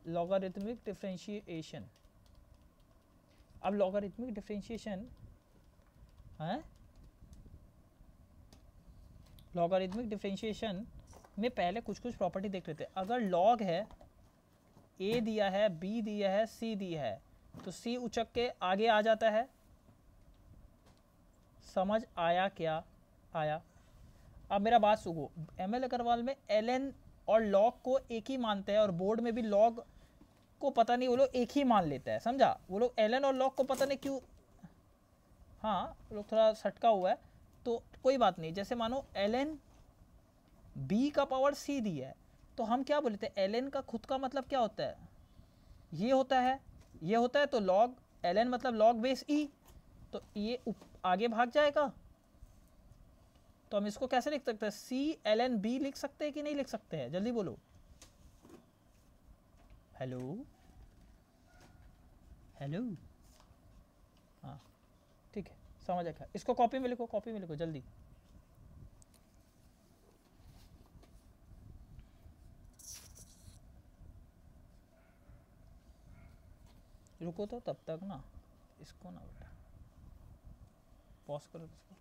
Logarithmic differentiation. अब logarithmic differentiation है, logarithmic differentiation में पहले कुछ कुछ प्रॉपर्टी देख लेते हैं। अगर लॉग है, a दिया है, b दिया है, c दिया है, तो c उचक के आगे आ जाता है। समझ आया क्या? आया। अब मेरा बात सुनो, एमएल अग्रवाल में ln और लॉग को एक ही मानते हैं, और बोर्ड में भी लॉग को पता नहीं, वो लोग एक ही मान लेता है, समझा? वो लोग ln और लॉग को पता नहीं क्यों, हाँ वो लोग थोड़ा सटका हुआ है, तो कोई बात नहीं। जैसे मानो ln b का पावर c दिया है, तो हम क्या बोलते हैं, ln का खुद का मतलब क्या होता है, ये होता है, ये होता है, तो log ln मतलब log बेस e, तो ये आगे भाग जाएगा। तो हम इसको कैसे लिख सकते हैं, c ln b लिख सकते हैं कि नहीं लिख सकते हैं? जल्दी बोलो। हेलो हेलो, हाँ ठीक है, समझ आया। इसको कॉपी में लिखो, कॉपी में लिखो जल्दी। रुको तो तब तक ना, इसको ना बेटा पॉज करो इसको।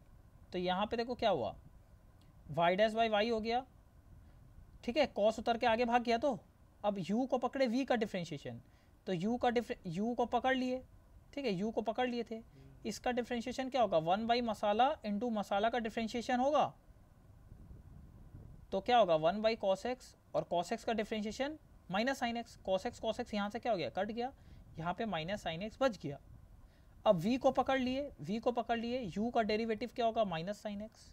तो यहाँ पे देखो क्या हुआ, वाई डैश बाई वाई हो गया, ठीक है, कॉस उतर के आगे भाग गया। तो अब u को पकड़े v का डिफ्रेंशिएशन, तो u को पकड़ लिए, ठीक है, u को पकड़ लिए थे, इसका डिफ्रेंशिएशन क्या होगा, 1 बाई मसाला इंटू मसाला का डिफ्रेंशिएशन होगा। तो क्या होगा 1 बाई कॉस एक्स, और कॉस एक्स का differentiation minus sine x, cos x यहाँ से क्या हो गया, कट गया, यहाँ पे माइनस साइन एक्स बच गया। अब v को पकड़ लिए, v को पकड़ लिए, u का डेरिवेटिव क्या होगा, माइनस साइन एक्स,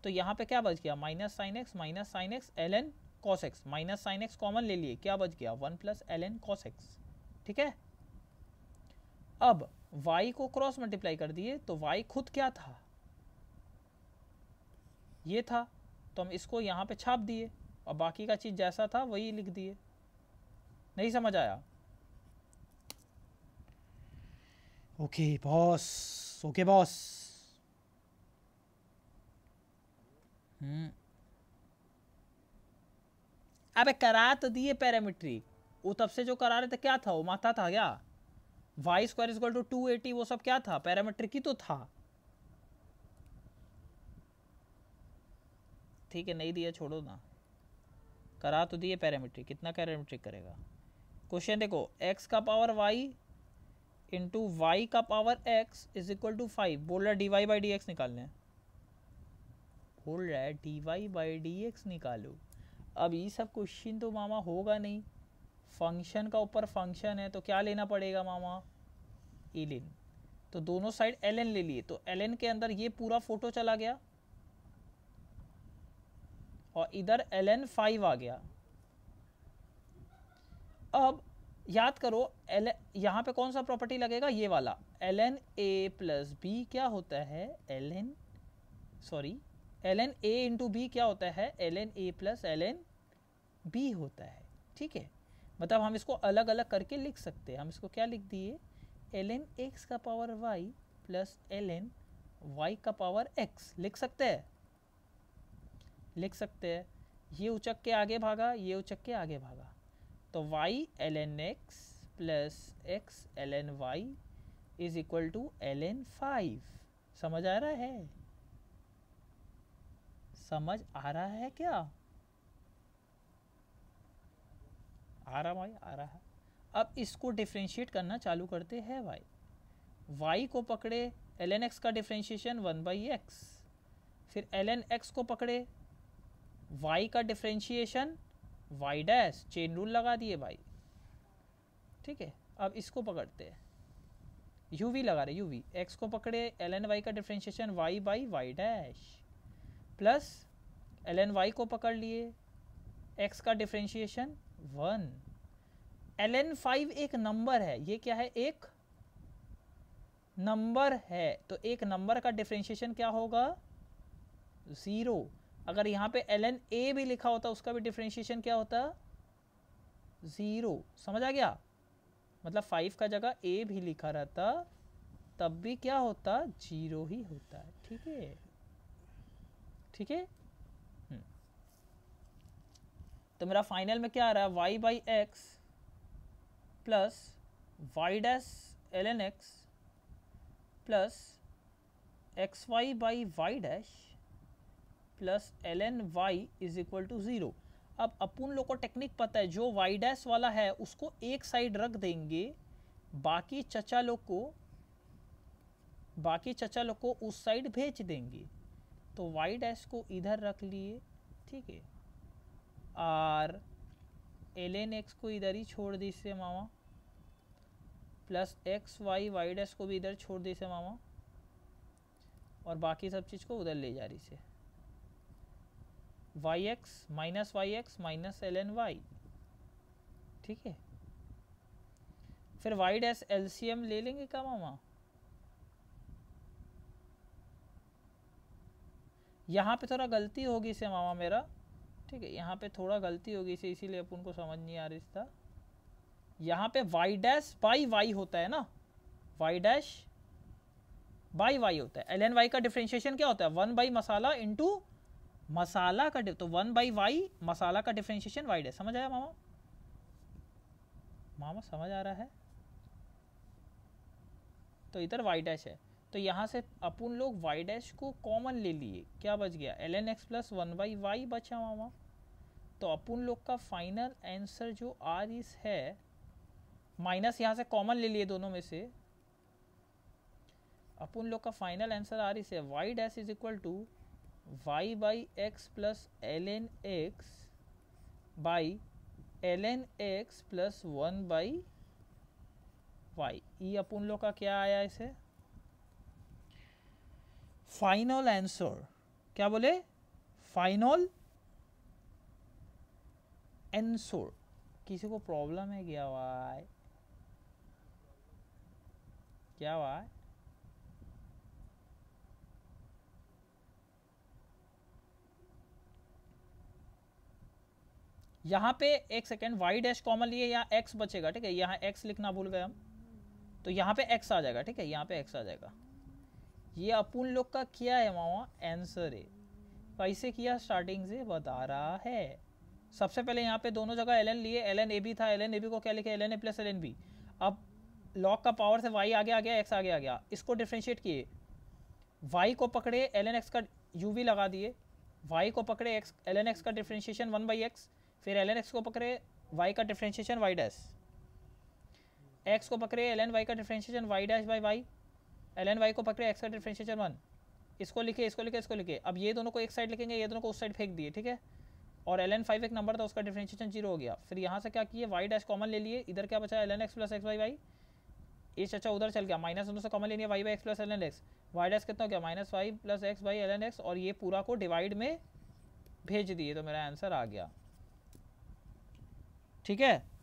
तो यहाँ पे क्या बच गया, minus sine x ln cos x, minus sine x common ले लिए, क्या बच गया 1 प्लस ln cos x, ठीक है। अब y को क्रॉस मल्टीप्लाई कर दिए, तो y खुद क्या था, ये था, तो हम इसको यहाँ पे छाप दिए, और बाकी का चीज़ जैसा था वही लिख दिए। नहीं समझ आया? Okay boss, okay boss. अबे करा तो दिए पैरामीट्रिक, वो तब से जो करा रहे थे क्या था, वो माथा था क्या, y square is equal to 280, वो सब क्या था, पैरामीट्रिक ही तो था। ठीक है, नहीं दिया छोड़ो ना, करा तो दिए पैरामीट्रिक, कितना पैरामीट्रिक करेगा। क्वेश्चन देखो, x का पावर y इंटू वाई का power x is equal to 5, बोल रहा है dy बाई डी एक्स निकालने, बोल रहा है dy बाई डी एक्स निकालो। अब ये सब क्वेश्चन तो मामा होगा नहीं, फंक्शन का ऊपर फंक्शन है, तो क्या लेना पड़ेगा मामा, एलिन, तो दोनों साइड ln ले लिए, तो ln के अंदर ये पूरा फोटो चला गया, और इधर ln 5 आ गया। अब याद करो यहाँ पे कौन सा प्रॉपर्टी लगेगा, ये वाला, ln a प्लस बी क्या होता है, ln a इंटू बी क्या होता है, ln a plus ln b होता है, ठीक है। मतलब हम इसको अलग अलग करके लिख सकते हैं। हम इसको क्या लिख दिए, ln x का power y plus ln y का पावर x लिख सकते हैं, लिख सकते हैं। ये उचक के आगे भागा, ये उचक के आगे भागा, तो y ln x plus x ln y is equal to ln 5। समझ आ रहा है, समझ आ रहा है क्या, आ रहा भाई, आ रहा है। अब इसको डिफ्रेंशिएट करना चालू करते हैं y को पकड़े ln x का डिफ्रेंशिएशन 1 बाई एक्स, फिर ln x को पकड़े y का differentiation y dash, chain rule लगा दिए भाई, ठीक है। अब इसको पकड़ते हैं, uv लगा रहे, uv x को पकड़े ln y का differentiation y by y dash, plus ln y को पकड़ लिए x का डिफ्रेंशिएशन 1, ln 5 एक नंबर है, ये क्या है, एक नंबर है, तो एक नंबर का डिफ्रेंशिएशन क्या होगा, 0। अगर यहाँ पे ln a भी लिखा होता, उसका भी डिफ्रेंशिएशन क्या होता, 0। समझ आ गया, मतलब 5 का जगह a भी लिखा रहता तब भी क्या होता, 0 ही होता है, ठीक है, ठीक है। तो मेरा फाइनल में क्या आ रहा है, y by x plus y dash ln x plus x y by y dash plus ln y is equal to 0। अब अपन लोग को टेक्निक पता है, जो वाई डैश वाला है उसको एक साइड रख देंगे, बाकी चचा लोग को उस साइड भेज देंगे। तो वाई डैश को इधर रख लिए, ठीक है, और ln x को इधर ही छोड़ दी से मामा, plus x y y dash को भी इधर छोड़ दी से मामा, और बाकी सब चीज़ को उधर ले जा रही से y x minus ln y, ठीक है। फिर वाई डैश एलसीएम ले लेंगे क्या मामा? यहाँ पे थोड़ा गलती होगी से मामा मेरा, ठीक है, यहाँ पे थोड़ा गलती होगी से, इसीलिए अपन को समझ नहीं आ रही था। यहाँ पे वाई डैश बाई वाई होता है ना, वाई डैश बाई वाई होता है। ln y का डिफ्रेंशिएशन क्या होता है? 1 बाई मसाला इंटू मसाला का, तो 1 बाई वाई मसाला का डिफ्रेंशिएशन वाई डैश। समझ आया मामा? मामा समझ आ रहा है? तो इधर वाई डैश है, तो यहाँ से अपन लोग वाई डैश को कॉमन ले लिए, क्या बच गया? ln x plus 1 by y बचा मामा। तो अपन लोग का फाइनल आंसर जो आर है, माइनस यहाँ से कॉमन ले लिए दोनों में से, अपन लोग का फाइनल आंसर आर है y dash is equal to y by x plus ln x by ln x plus 1 by y. ये अपन लोग का क्या आया इसे? Final answer. क्या बोले? Final answer. किसी को प्रॉब्लम है क्या भाई? क्या भाई? यहाँ पे एक सेकेंड, वाई डैश कॉमन लिए, यहाँ एक्स बचेगा, ठीक है, यहाँ एक्स लिखना भूल गए हम, तो यहाँ पे एक्स आ जाएगा, ठीक है, यहाँ पे एक्स आ जाएगा। ये अपन लोग का क्या है मामा? आंसर है। कैसे किया? स्टार्टिंग से बता रहा है। सबसे पहले यहाँ पे दोनों जगह ln लिए, ln a b था, ln a b को क्या लिखे? ln a plus ln b। अब लॉग का पावर से y आगे आ गया, x आगे आ गया, इसको डिफ्रेंशिएट किए, y को पकड़े ln x का uv लगा दिए, y को पकड़े x ln x का डिफ्रेंशिएशन 1 बाई एक्स, फिर ln x को पकड़े y का डिफ्रेंशिएशन y डैश, x को पकड़े ln y का differentiation y dash by y, ln y को पकड़े x का डिफ्रेंशिएशन 1, इसको लिखे, इसको लिखे, इसको लिखे। अब ये दोनों को एक साइड लिखेंगे, ये दोनों को उस साइड फेंक दिए, ठीक है, और ln 5 एक नंबर था, उसका डिफ्रेंशिएशन 0 हो गया। फिर यहाँ से क्या किए? y डैश कॉमन ले लिए, इधर क्या बचा? ln x plus x by y, ये चचा उधर चल गया, माइनस दोनों से कॉमन ले लिया, y by x plus ln x, y dash कितना हो गया? Minus y plus x by ln x, और ये पूरा को डिवाइड में भेज दिए, तो मेरा आंसर आ गया, ठीक है।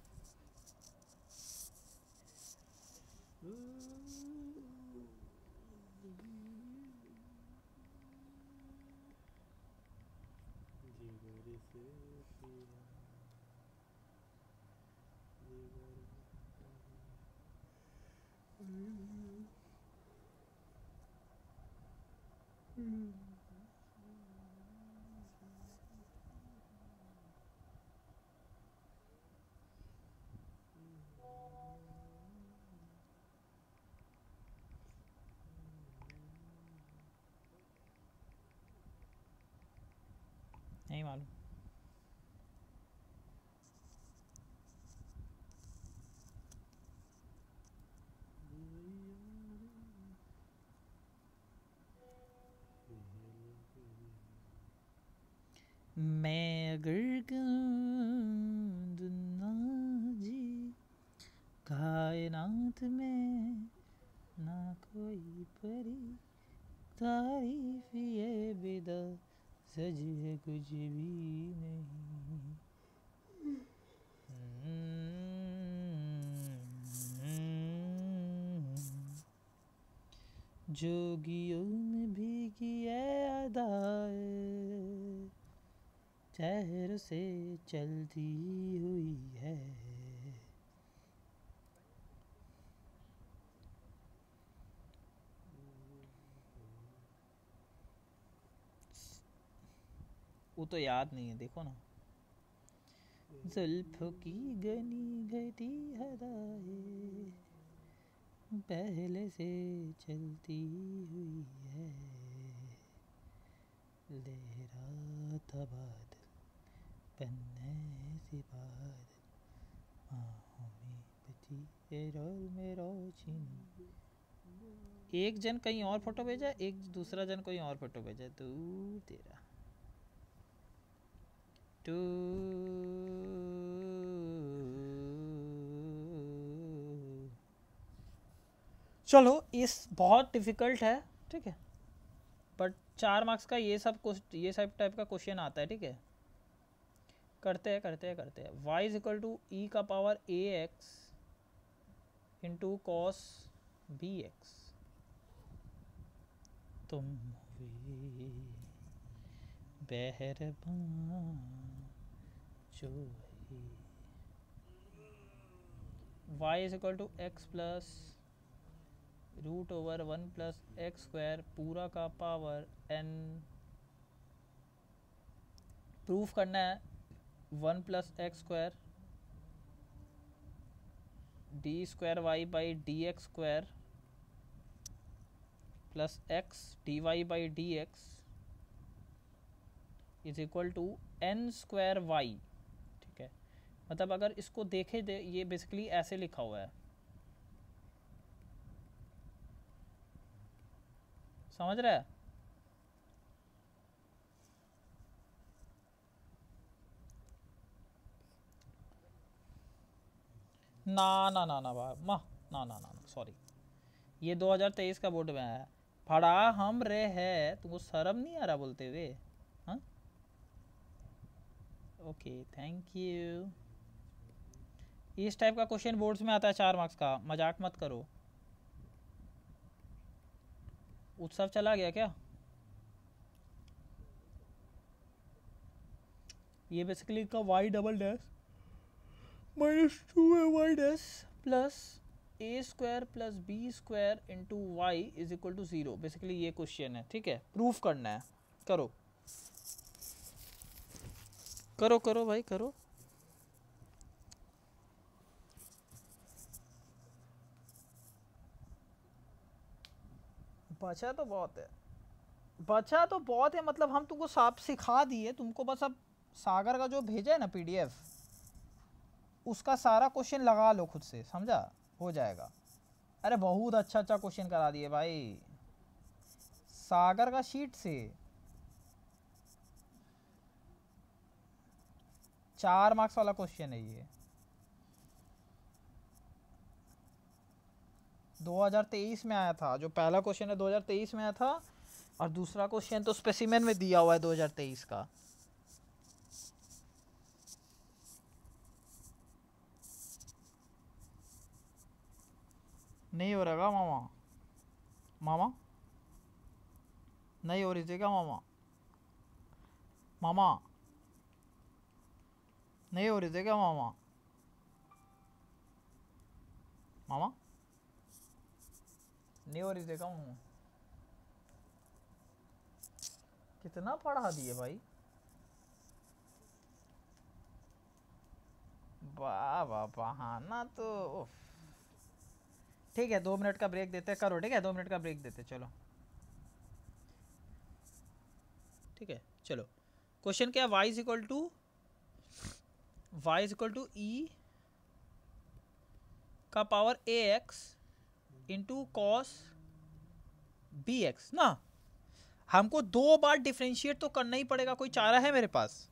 नहीं मालूम। मैं अगर दुनिया जी कायनात में ना कोई परी, तारीफ ये बेदा सज है कुछ भी नहीं। जोगियों में भीगी है अदाए, चेहरों से चलती हुई है। वो तो याद नहीं है, देखो ना, जुल्फों की घनी घटी हदाएं पहले से चलती हुई है, लहराता बादल पन्ने से बादल आहों में बची है रोल में रोशनी। एक जन कहीं और फोटो भेजा, एक दूसरा जन कोई और फोटो भेजा, दूर तेरा टू। चलो इस बहुत डिफिकल्ट है, ठीक है, बट 4 मार्क्स का ये सब टाइप का क्वेश्चन आता है, ठीक है। करते हैं y is equal to e का power a x into cos b x. तुम हुए बेहरबां जो है y is equal to x plus root over 1 plus x square पूरा का पावर n। प्रूफ करना है 1 plus x square d square y by d x square plus x d y by d x is equal to n square y, ठीक है। मतलब अगर इसको देखे ये बेसिकली ऐसे लिखा हुआ है, समझ रहा है? ना ना ना ना भाई ना ना ना ना सॉरी, ये 2023 का बोर्ड में आया। पढ़ा हम रहे हैं, तुमको शर्म नहीं आ रहा बोलते हुए? हाँ ओके थैंक यू। इस टाइप का क्वेश्चन बोर्ड्स में आता है 4 मार्क्स का, मजाक मत करो। उत्सव चला गया क्या? ये बेसिकली का y double dash minus 2y dash plus a square plus b square into y is equal to 0। Basically ये क्वेश्चन है, ठीक है। प्रूफ करना है, करो करो करो भाई करो। बचा तो बहुत है, बचा तो बहुत है, मतलब हम तुमको सब सिखा दिए, तुमको बस अब सागर का जो भेजा है ना पीडीएफ, उसका सारा क्वेश्चन लगा लो खुद से, समझा? हो जाएगा। अरे बहुत अच्छा अच्छा क्वेश्चन करा दिए भाई सागर का शीट से। 4 मार्क्स वाला क्वेश्चन है ये, 2023 में आया था। जो पहला क्वेश्चन है 2023 में आया था, और दूसरा क्वेश्चन तो स्पेसिमेन में दिया हुआ है 2023 का। नहीं हो रहा मामा? मामा नहीं हो रही थी क्या मामा? मामा नहीं हो रही थी क्या मामा? मामा नहीं हो रही थी क्या मामा? कितना पढ़ा दिए भाई, वाह वाह बहाना तो। ठीक है 2 मिनट का ब्रेक देते करो, ठीक है 2 मिनट का ब्रेक देते, चलो ठीक है। चलो क्वेश्चन क्या, y is equal to e का power a x into cos b x ना। हमको 2 बार डिफ्रेंशिएट तो करना ही पड़ेगा, कोई चारा है मेरे पास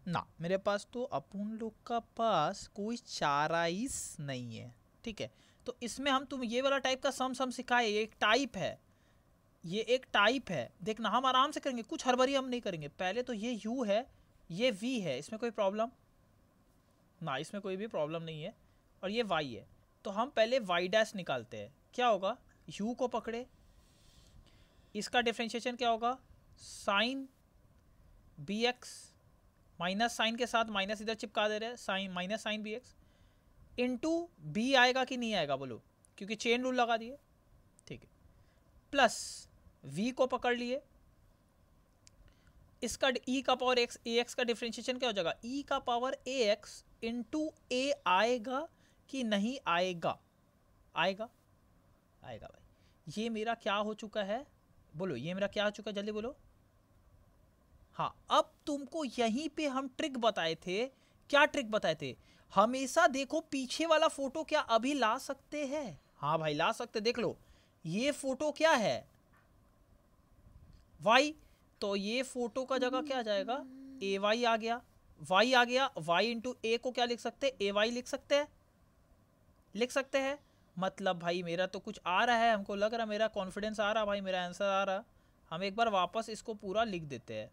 ना? मेरे पास तो अपन लोग का पास कोई चारा ही नहीं है, ठीक है। तो इसमें हम तुम ये वाला टाइप का सम सिखाए, ये एक टाइप है, ये एक टाइप है। देखना हम आराम से करेंगे, कुछ हड़बड़ी हम नहीं करेंगे। पहले तो ये u है, ये v है, इसमें कोई प्रॉब्लम ना, इसमें कोई भी प्रॉब्लम नहीं है। और ये y है, तो हम पहले y डैश निकालते हैं। क्या होगा, u को पकड़े, इसका डिफ्रेंशिएशन क्या होगा, sine b x, minus sine के साथ माइनस इधर चिपका दे रहे हैं, sine minus sine b x into b आएगा कि नहीं आएगा बोलो, क्योंकि चेन रूल लगा दिए, ठीक है। प्लस v को पकड़ लिए, इसका ई का पावर एक्स ए एक्स का डिफ्रेंशिएशन क्या हो जाएगा, ई का पावर ए एक्स इंटू ए आएगा कि नहीं आएगा, आएगा, आएगा भाई। ये मेरा क्या हो चुका है, बोलो ये मेरा क्या हो चुका है, जल्दी बोलो। हाँ, अब तुमको यहीं पे हम ट्रिक बताए थे। क्या ट्रिक बताए थे, हमेशा देखो पीछे वाला फोटो क्या अभी ला सकते हैं, हाँ भाई ला सकते, देख लो ये फोटो क्या है y, तो ये फोटो का जगह क्या आ जाएगा, ए वाई आ गया, y आ गया, y इंटू ए को क्या लिख सकते हैं, ए वाई लिख सकते हैं, लिख सकते हैं। मतलब भाई मेरा तो कुछ आ रहा है, हमको लग रहा है, मेरा कॉन्फिडेंस आ रहा भाई, मेरा आंसर आ रहा। हम एक बार वापस इसको पूरा लिख देते हैं,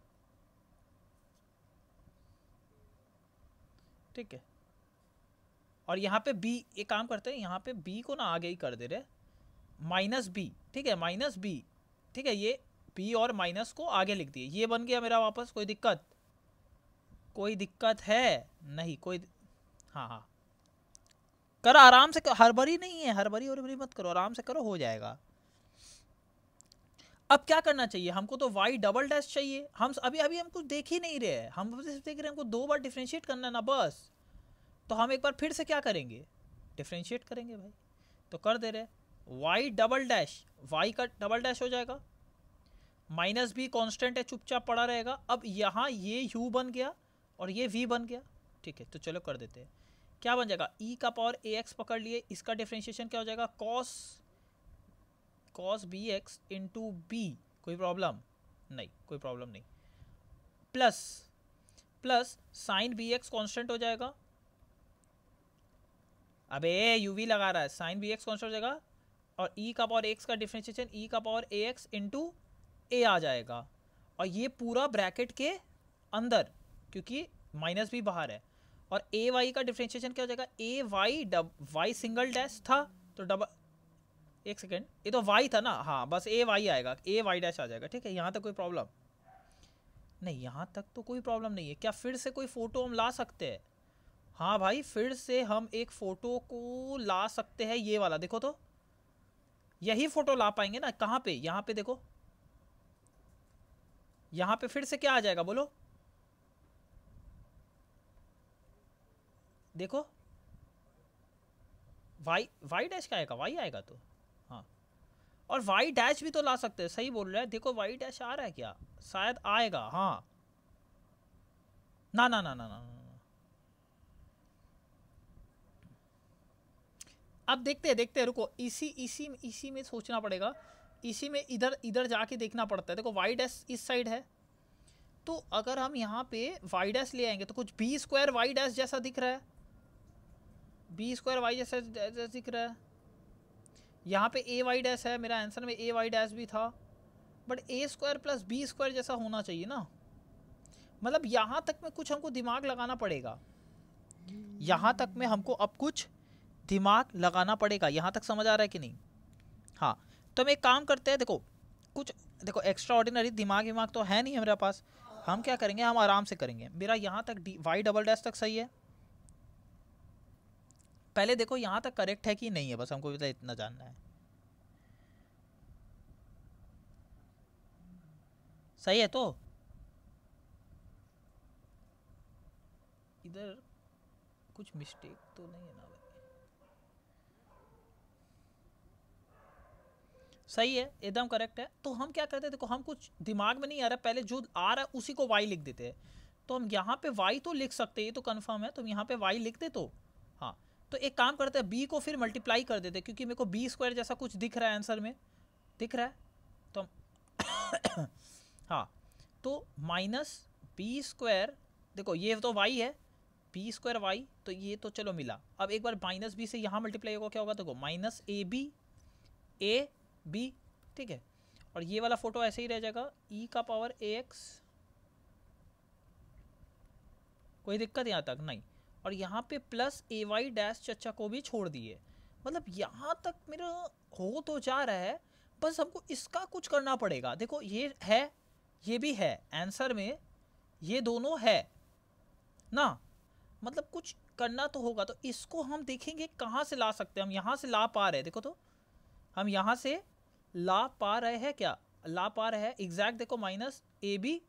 ठीक है। और यहाँ पे b, एक काम करते हैं, यहाँ पे b को ना आगे ही कर दे रहे, माइनस बी, ठीक है, माइनस बी, ठीक है, ये b और माइनस को आगे लिख दिए, ये बन गया मेरा वापस। कोई दिक्कत, कोई दिक्कत है नहीं, कोई, हाँ हाँ करो आराम से, हड़बड़ी नहीं है, हड़बड़ी मत करो, आराम से करो, हो जाएगा। अब क्या करना चाहिए हमको, तो y डबल डैश चाहिए, हम अभी अभी हम कुछ देख ही नहीं रहे, हम सिर्फ देख रहे हैं हमको 2 बार डिफ्रेंशिएट करना ना बस। तो हम एक बार फिर से क्या करेंगे, डिफ्रेंशिएट करेंगे भाई, तो कर दे रहे y डबल डैश, y का डबल डैश हो जाएगा, माइनस भी कांस्टेंट है, चुपचाप पड़ा रहेगा। अब यहाँ ये u बन गया और ये v बन गया, ठीक है। तो चलो कर देते हैं, क्या बन जाएगा, e का पावर ax पकड़ लिए, इसका डिफ्रेंशिएशन क्या हो जाएगा, cos bx इंटू बी, कोई प्रॉब्लम नहीं, कोई प्रॉब्लम नहीं, plus sine b x constant हो जाएगा, अबे यूवी लगा रहा है, साइन बी एक्स कॉन्स्टेंट हो जाएगा, और ई का पावर एक्स का डिफ्रेंशिएशन ई का पावर ए एक्स इंटू ए आ जाएगा, और ये पूरा ब्रैकेट के अंदर, क्योंकि माइनस भी बाहर है, और ए वाई का डिफ्रेंशिएशन क्या हो जाएगा, ए वाई वाई सिंगल डैश था तो डबल, एक सेकेंड, ये तो y था ना, हाँ बस ए वाई आएगा, ए वाई डैश आ जाएगा, ठीक है। यहाँ तक कोई प्रॉब्लम नहीं, यहाँ तक तो कोई प्रॉब्लम नहीं है। क्या फिर से कोई फोटो हम ला सकते हैं, हाँ भाई फिर से हम एक फोटो को ला सकते हैं, ये वाला देखो, तो यही फोटो ला पाएंगे ना, कहाँ पे, यहाँ पे देखो, यहाँ पे फिर से क्या आ जाएगा बोलो, देखो वाई डैश क्या आएगा, वाई आएगा, तो हाँ, और वाई डैश भी तो ला सकते हैं, सही बोल रहा है, देखो वाई डैश आ रहा है क्या, शायद आएगा, हाँ, ना ना ना ना ना, अब देखते हैं रुको, इसी में सोचना पड़ेगा, इसी में इधर जाके देखना पड़ता है। देखो वाई डैश इस साइड है, तो अगर हम यहाँ पे वाई डैश ले आएंगे तो कुछ बी स्क्वायर वाई डैश जैसा दिख रहा है, बी स्क्वायर वाई जैसा दिख रहा है, यहाँ पे ए वाई डैश है, मेरा आंसर में ए वाई डैश भी था, but a square plus b square जैसा होना चाहिए ना। मतलब यहाँ तक में कुछ हमको दिमाग लगाना पड़ेगा, यहाँ तक में हमको अब कुछ दिमाग लगाना पड़ेगा, यहाँ तक समझ आ रहा है कि नहीं। हाँ तो हम एक काम करते हैं, देखो कुछ देखो एक्स्ट्रा ऑर्डिनरी दिमाग तो है नहीं हमारे पास, हम क्या करेंगे, हम आराम से करेंगे। मेरा यहाँ तक वाई डबल डैश तक सही है, पहले देखो यहाँ तक करेक्ट है कि नहीं है, बस हमको इतना जानना है। सही है, तो इधर कुछ मिस्टेक तो नहीं है ना भाई, सही है, एकदम करेक्ट है। तो हम क्या करते हैं, देखो हम कुछ दिमाग में नहीं आ रहा, पहले जो आ रहा है उसी को y लिख देते हैं। तो हम यहाँ पे y तो लिख सकते हैं, ये तो कंफर्म है, तो हम यहाँ पे y लिख दे, तो हाँ तो एक काम करते हैं, b को फिर मल्टीप्लाई कर देते हैं, क्योंकि मेरे को बी स्क्वायर जैसा कुछ दिख रहा है आंसर में, दिख रहा है, तो हम हाँ तो माइनस बी स्क्वायर, देखो ये तो y है, बी स्क्वायर वाई, तो ये तो चलो मिला। अब एक बार माइनस बी से यहाँ मल्टीप्लाई होगा, क्या होगा, देखो माइनस ए बी, ठीक है, और ये वाला फोटो ऐसे ही रह जाएगा, ई का पावर ए एक्स, कोई दिक्कत यहाँ तक नहीं, और यहाँ पे प्लस ए वाई डैश चच्चा को भी छोड़ दिए। मतलब यहाँ तक मेरा हो तो जा रहा है, बस हमको इसका कुछ करना पड़ेगा। देखो ये है, ये भी है आंसर में, ये दोनों है ना, मतलब कुछ करना तो होगा। तो इसको हम देखेंगे कहाँ से ला सकते हैं, हम यहाँ से ला पा रहे हैं, देखो तो हम यहाँ से ला पा रहे हैं, क्या ला पा रहे हैं एग्जैक्ट, देखो minus a b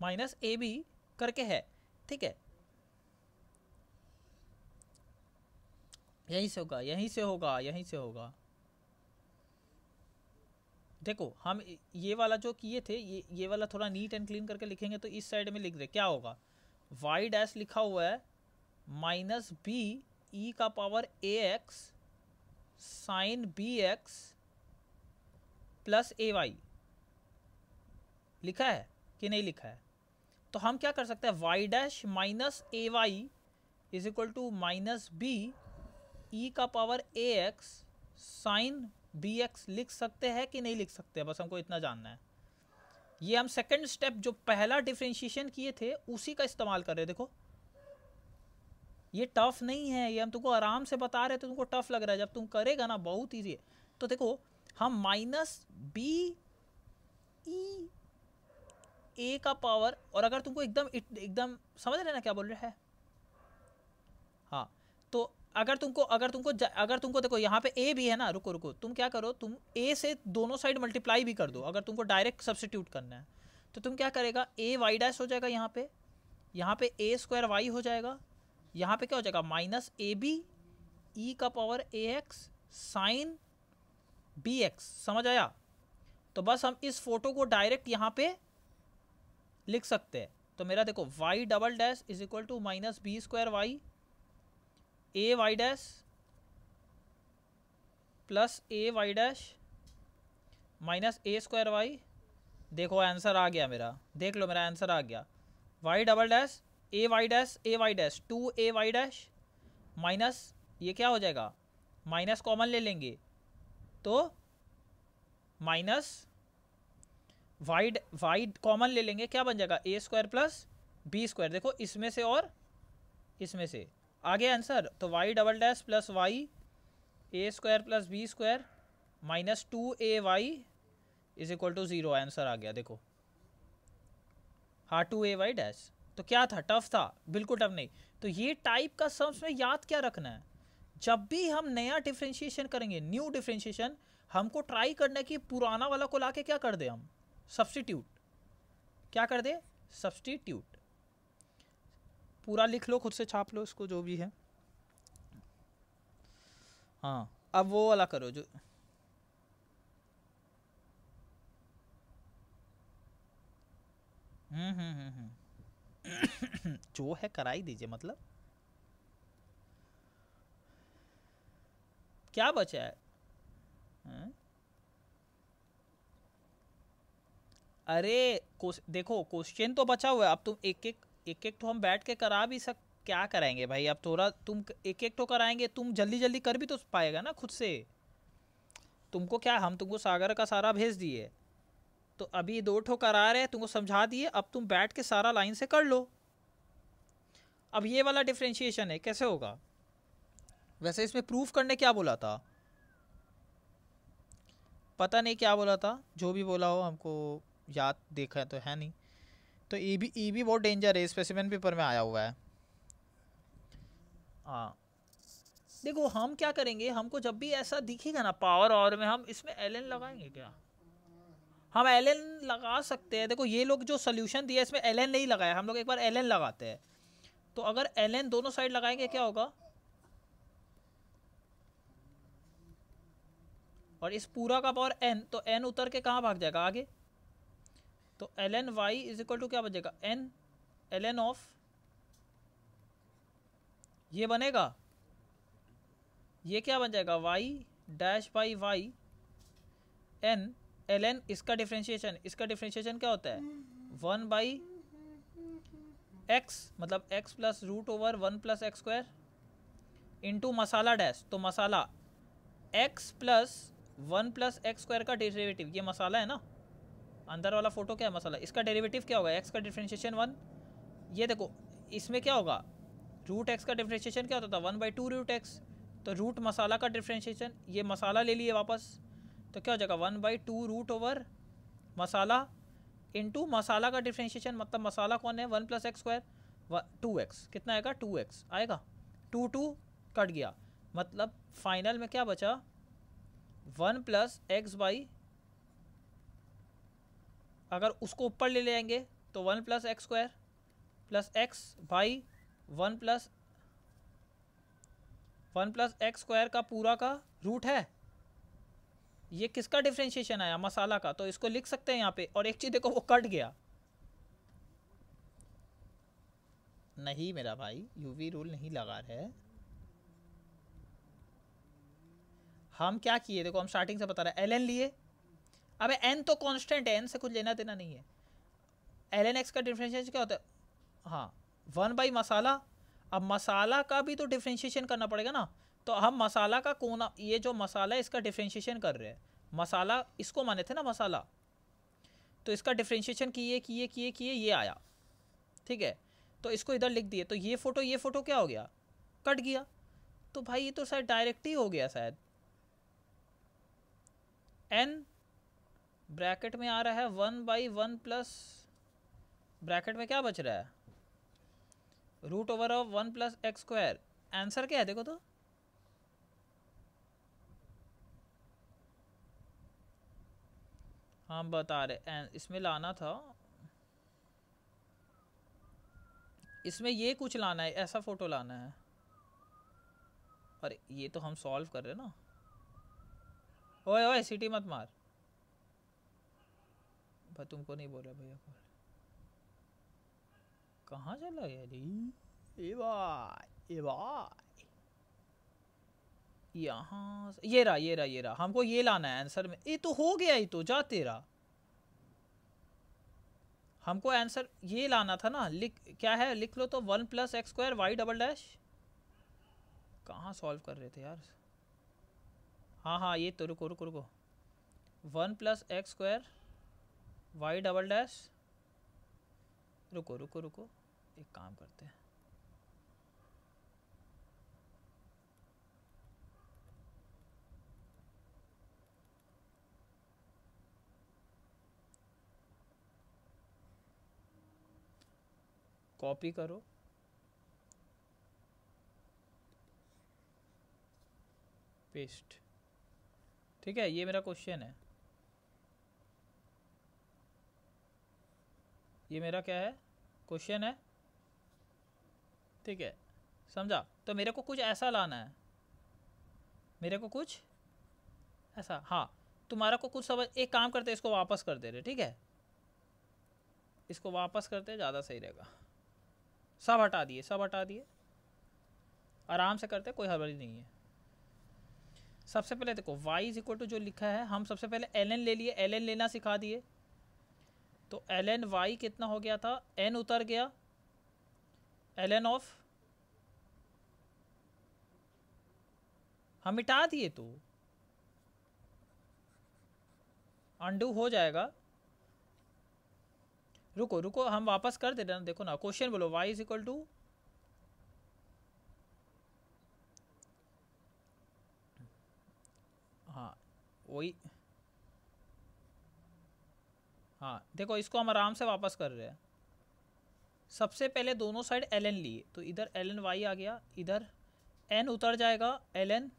minus a b करके है, ठीक है, यहीं से होगा, यहीं से होगा, यहीं से होगा। देखो हम ये वाला जो किए थे, ये वाला थोड़ा नीट एंड क्लीन करके लिखेंगे तो इस साइड में लिख दे, क्या होगा, वाई डैश लिखा हुआ है माइनस बी ई का power a x sine b x plus a y, लिखा है कि नहीं लिखा है? तो हम क्या कर सकते हैं, y dash minus a y is equal to minus b e का power a x sine b x लिख सकते हैं कि नहीं लिख सकते, बस हमको इतना जानना है। ये हम सेकंड स्टेप जो पहला डिफरेंशिएशन किए थे उसी का इस्तेमाल कर रहे हैं। देखो ये टफ नहीं है, ये हम तुमको आराम से बता रहे हैं तो तुमको टफ लग रहा है, जब तुम करेगा ना बहुत ईजी है। तो देखो हम माइनस बी ई ए का पावर, और अगर तुमको एकदम समझ रहे ना क्या बोल रहे हैं, हाँ, तो अगर तुमको देखो यहाँ पे ए भी है ना, रुको तुम क्या करो, तुम ए से दोनों साइड मल्टीप्लाई भी कर दो, अगर तुमको डायरेक्ट सब्स्टिट्यूट करना है तो तुम क्या करेगा, ए वाई डैश हो जाएगा, यहाँ पे ए स्क्वायर वाई हो जाएगा, यहाँ पे क्या हो जाएगा माइनस ए बी ई का power a x sine b x, समझ आया? तो बस हम इस फोटो को डायरेक्ट यहाँ पे लिख सकते हैं। तो मेरा देखो y double dash is equal to minus b square y a y dash plus a y dash minus a square y. देखो आंसर आ गया मेरा, देख लो मेरा आंसर आ गया, y double dash a y dash 2 a y dash minus, ये क्या हो जाएगा, माइनस कॉमन ले लेंगे तो माइनस वाई कॉमन ले लेंगे, क्या बन जाएगा ए स्क्वायर प्लस बी स्क्वायर। देखो इसमें से और इसमें से आ गया आंसर, तो y double dash plus y a square plus b square minus 2 a y is equal to 0, answer आ गया। देखो हाँ 2 ए वाई डैश। तो क्या था, टफ था? बिल्कुल टफ नहीं। तो ये टाइप का सम्स में याद क्या रखना है, जब भी हम नया डिफ्रेंशिएशन करेंगे, न्यू डिफ्रेंशिएशन, हमको ट्राई करना है कि पुराना वाला को लाके क्या कर दे, हम सब्स्टिट्यूट, क्या कर दे, सब्स्टिट्यूट। पूरा लिख लो, खुद से छाप लो इसको, जो भी है। हाँ अब वो वाला करो जो जो है कराई दीजिए, मतलब क्या बचा है? अरे देखो क्वेश्चन तो बचा हुआ है, अब तुम एक तो हम बैठ के करा भी क्या कराएंगे भाई, अब थोड़ा तुम एक तो कराएंगे, तुम जल्दी जल्दी कर भी तो पाएगा ना खुद से। तुमको क्या, हम तुमको सागर का सारा भेज दिए, तो अभी 2 ठो करा रहे हैं, तुमको समझा दिए, अब तुम बैठ के सारा लाइन से कर लो। अब ये वाला डिफरेंशिएशन है, कैसे होगा? वैसे इसमें प्रूफ करने क्या बोला था, पता नहीं क्या बोला था, जो भी बोला हो हमको याद देखा तो है नहीं। तो ई भी बहुत डेंजर है, स्पेसिमेन पेपर में आया हुआ है। हाँ देखो हम क्या करेंगे, हमको जब भी ऐसा दिखेगा ना पावर और में, हम इसमें एल लगाएंगे क्या, हम एल लगा सकते हैं। देखो ये लोग जो सोल्यूशन दिया इसमें एल नहीं लगाया, हम लोग एक बार एल लगाते हैं। तो अगर एल दोनों साइड लगाएंगे क्या होगा, और इस पूरा का पावर n, तो n उतर के कहाँ भाग जाएगा आगे, तो ln y is equal to क्या बचेगा, n ln ऑफ, ये बनेगा, ये क्या बन जाएगा, y dash by y n ln, इसका डिफरेंशिएशन क्या होता है, 1 बाई x, मतलब x plus root over 1 plus x square into मसाला डैश, तो मसाला x plus 1 plus x square का डेरिवेटिव, ये मसाला है ना, अंदर वाला फोटो क्या है मसाला, इसका डेरिवेटिव क्या होगा, x का डिफरेंशिएशन 1। ये देखो इसमें क्या होगा, रूट x का डिफरेंशिएशन क्या होता था, 1/2 रूट x, तो रूट मसाला का डिफरेंशिएशन, ये मसाला ले लिए वापस, तो क्या हो जाएगा 1/2 रूट ओवर मसाला इंटू मसाला का डिफरेंशिएशन, मतलब मसाला कौन है, 1 प्लस एक्स स्क्वायर 2x, कितना आएगा 2x आएगा, 2 कट गया, मतलब फाइनल में क्या बचा, 1 प्लस एक्स बाई, अगर उसको ऊपर ले लेंगे तो 1 plus x square plus x by 1 plus x square का पूरा का रूट है। ये किसका डिफ्रेंशिएशन आया? मसाला का। तो इसको लिख सकते हैं यहाँ पे। और एक चीज देखो, वो कट गया नहीं मेरा भाई, यूवी रूल नहीं लगा रहे। हम क्या किए देखो, हम स्टार्टिंग से बता रहे हैं, ln लिए। अबे n तो कांस्टेंट है, n से कुछ लेना देना नहीं है। ln x का डिफरेंशिएशन क्या होता है? हाँ 1 बाई मसाला। अब मसाला का भी तो डिफरेंशिएशन करना पड़ेगा ना। तो हम मसाला का कोना, ये जो मसाला है इसका डिफरेंशिएशन कर रहे हैं। मसाला इसको माने थे ना मसाला, तो इसका डिफरेंशिएशन किए किए किए किए ये आया, ठीक है। तो इसको इधर लिख दिए, तो ये फोटो क्या हो गया? कट गया। तो भाई ये तो शायद डायरेक्ट ही हो गया शायद। n ब्रैकेट में आ रहा है 1 बाई 1 प्लस ब्रैकेट में क्या बच रहा है? Root over of 1 plus x square. Answer क्या है देखो तो? हम बता रहे इसमें लाना था, इसमें ये कुछ लाना है, ऐसा फोटो लाना है। अरे ये तो हम सॉल्व कर रहे हैं ना। ओए ओए सीटी मत मार भाई, तुमको नहीं बोल रहा भैया को। कहाँ चला गया जी? ए भाई यहाँ ये रहा। हमको ये लाना है आंसर में। ये तो हो गया, ही तो जा तेरा। हमको आंसर ये लाना था ना। लिख क्या है, लिख लो तो 1 plus x square y double dash. कहाँ सॉल्व कर रहे थे यार? हाँ ये तो रुको 1 plus x square y double dash. रुको एक काम करते हैं, कॉपी करो, पेस्ट। ठीक है, ये मेरा क्वेश्चन है। ये मेरा क्या है? क्वेश्चन है, ठीक है, समझा? तो मेरे को कुछ ऐसा लाना है, मेरे को कुछ ऐसा। हाँ तुम्हारा को कुछ समझ। एक काम करते, इसको वापस कर दे रहे, ठीक है, इसको वापस करते ज़्यादा सही रहेगा। सब हटा दिए, आराम से करते, कोई हड़बड़ी नहीं है। सबसे पहले देखो y इज इक्वल टू जो लिखा है, हम सबसे पहले ln ले लिए, ln लेना सिखा दिए। तो ln y कितना हो गया था? n उतर गया, ln ऑफ हम मिटा दिए, तो अनडू हो जाएगा। रुको हम वापस कर दे रहे हैं। देखो ना, क्वेश्चन बोलो y इज इक्वल टू, हाँ वही, हाँ देखो इसको हम आराम से वापस कर रहे हैं। सबसे पहले दोनों साइड ln लिए, तो इधर ln y आ गया, इधर n उतर जाएगा, ln।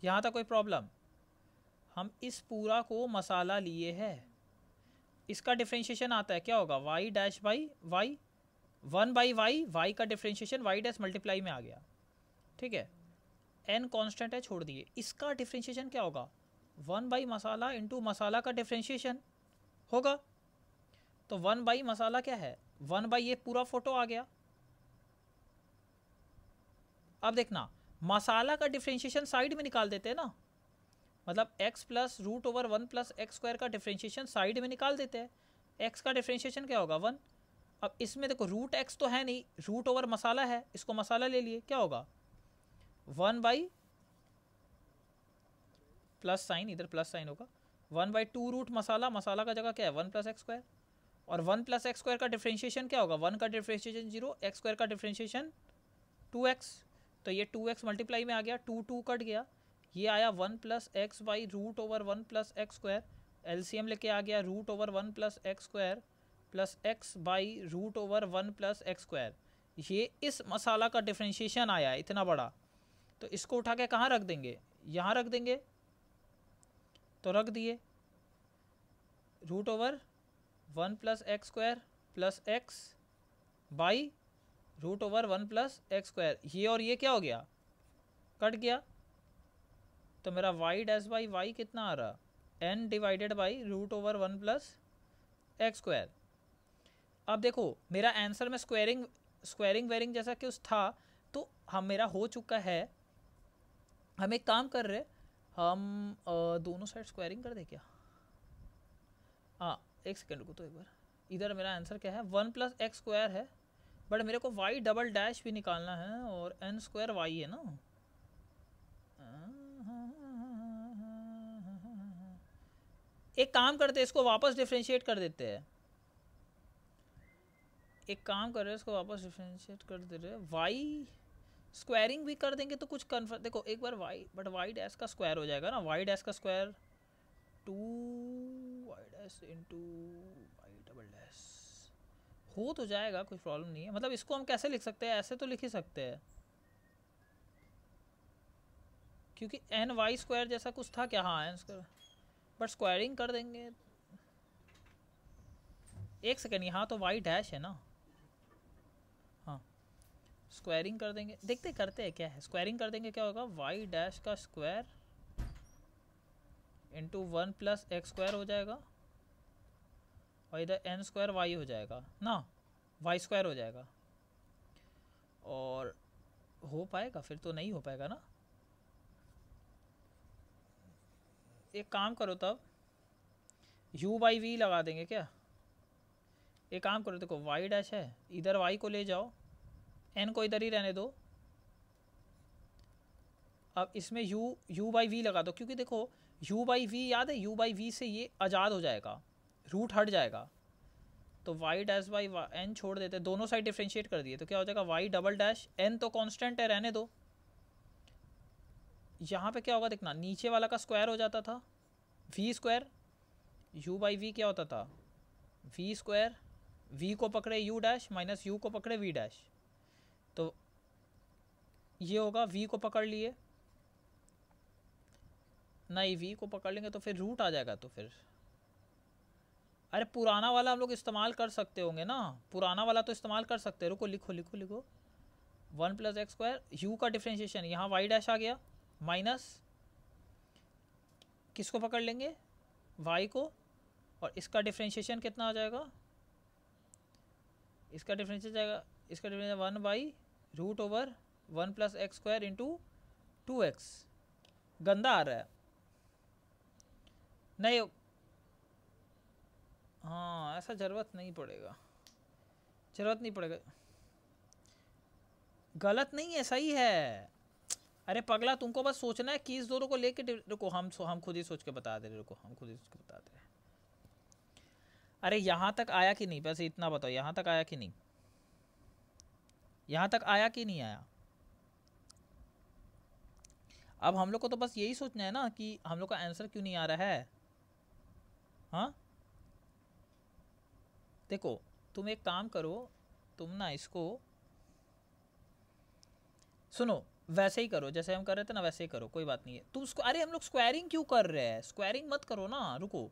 यहाँ तक कोई प्रॉब्लम? हम इस पूरा को मसाला लिए है, इसका डिफरेंशिएशन आता है, क्या होगा? y dash by y, 1 by y का डिफरेंशिएशन y डैश मल्टीप्लाई में आ गया, ठीक है। n कांस्टेंट है, छोड़ दिए। इसका डिफरेंशिएशन क्या होगा? 1 बाई मसाला इंटू मसाला का डिफरेंशिएशन होगा। तो 1 बाई मसाला क्या है? 1 बाई ये पूरा फोटो आ गया। अब देखना, मसाला का डिफरेंशिएशन साइड में निकाल देते हैं ना, मतलब x plus root over 1 plus x square का डिफरेंशिएशन साइड में निकाल देते हैं। x का डिफरेंशिएशन क्या होगा? 1। अब इसमें देखो रूट x तो है नहीं, रूट ओवर मसाला है, इसको मसाला ले लिए, क्या होगा? 1 बाई प्लस साइन, इधर प्लस साइन होगा, 1 बाई 2 रूट मसाला का जगह क्या है? 1 प्लस एक्स स्क्वायर। और 1 प्लस एक्स स्क्वायर का डिफरेंशिएशन क्या होगा? 1 का डिफरेंशिएशन 0, एक्स स्क्वायर का डिफरेंशिएशन 2x। तो ये 2x मल्टीप्लाई में आ गया, 2 कट गया, ये आया 1 plus x by root over 1 plus x square. LCM लेके आ गया root over 1 plus x square plus x by root over 1 plus x square. ये इस मसाला का डिफरेंशिएशन आया इतना बड़ा। तो इसको उठा के कहाँ रख देंगे? यहाँ रख देंगे, तो रख दिए। Root over 1 plus x square plus x by root over 1 plus x square. ये और ये क्या हो गया, कट गया, तो मेरा वाई डैश बाई वाई कितना आ रहा, n divided by root over 1 plus x square. अब देखो मेरा आंसर में स्क्वायरिंग वेरिंग जैसा कुछ था, तो हम मेरा हो चुका है। हम एक काम कर रहे, हम दोनों साइड स्क्वायरिंग कर दे क्या, हाँ एक सेकेंड को, तो एक बार इधर मेरा आंसर क्या है 1 प्लस एक्स स्क्वायर है, बट मेरे को वाई डबल डैश भी निकालना है और n स्क्वायर वाई है ना। एक काम करते हैं, इसको वापस डिफ्रेंशिएट कर देते हैं, एक काम कर रहे हैं, इसको वापस डिफ्रेंशिएट कर दे रहे हैं, वाई स्क्वायरिंग भी कर देंगे तो कुछ कन्फर्म, देखो एक बार वाई, बट वाई डैश का स्क्वायर हो जाएगा ना, वाई डैश का square 2 y dash into y double dash हो तो जाएगा, कोई प्रॉब्लम नहीं है। मतलब इसको हम कैसे लिख सकते हैं, ऐसे तो लिख ही सकते हैं, क्योंकि एन वाई स्क्वायर जैसा कुछ था क्या, हाँ एन स्क्वायर, बट स्क्वायरिंग कर देंगे। एक सेकेंड, यहाँ तो वाई डैश है ना, हाँ स्क्वायरिंग कर देंगे, देखते करते हैं क्या है, स्क्वायरिंग कर देंगे क्या होगा, वाई डैश का square into 1 plus x square हो जाएगा, और इधर एन स्क्वायर वाई हो जाएगा ना, वाई स्क्वायर हो जाएगा। और हो पाएगा, फिर तो नहीं हो पाएगा ना। एक काम करो तब u बाई वी लगा देंगे क्या, एक काम करो, देखो y डैश है, इधर y को ले जाओ, n को इधर ही रहने दो, अब इसमें u बाई वी लगा दो, क्योंकि देखो u बाई वी याद है, u बाई वी से ये आज़ाद हो जाएगा, रूट हट जाएगा, तो y डैश बाई n छोड़ देते, दोनों साइड डिफ्रेंशिएट कर दिए, तो क्या हो जाएगा y डबल डैश, n तो कांस्टेंट है रहने दो, यहाँ पे क्या होगा देखना, नीचे वाला का स्क्वायर हो जाता था v square, u by v क्या होता था v स्क्वायर, v को पकड़े u डैश माइनस u को पकड़े v डैश, तो ये होगा v को पकड़ लिए, नहीं v को पकड़ लेंगे तो फिर रूट आ जाएगा, तो फिर अरे पुराना वाला हम लोग इस्तेमाल कर सकते होंगे ना, पुराना वाला तो इस्तेमाल कर सकते हैं, रुको लिखो लिखो लिखो, 1 प्लस एक्स स्क्वायर, u का डिफ्रेंशिएशन यहाँ y डैश आ गया, माइनस किसको पकड़ लेंगे, y को, और इसका डिफ्रेंशिएशन कितना आ जाएगा, इसका डिफ्रेंशिएशन जाएगा, इसका differentiation 1 by root over 1 plus x square into 2x, गंदा आ रहा है नहीं, हाँ ऐसा ज़रूरत नहीं पड़ेगा, ज़रूरत नहीं पड़ेगा, गलत नहीं है, सही है। अरे पगला तुमको बस सोचना है कि इस दोनों को लेके, रुको हम खुद ही सोच के बता दे रहे, रुको हम खुद ही सोच के बता दे रहे। अरे यहाँ तक आया कि नहीं, बस इतना बताओ, यहाँ तक आया कि नहीं, यहाँ तक आया कि नहीं आया। अब हम लोग को तो बस यही सोचना है ना कि हम लोग का आंसर क्यों नहीं आ रहा है। हाँ देखो तुम एक काम करो, तुम ना इसको सुनो, वैसे ही करो जैसे हम कर रहे थे ना, वैसे ही करो, कोई बात नहीं है। तुम अरे हम लोग स्क्वायरिंग क्यों कर रहे हैं, स्क्वायरिंग मत करो ना, रुको,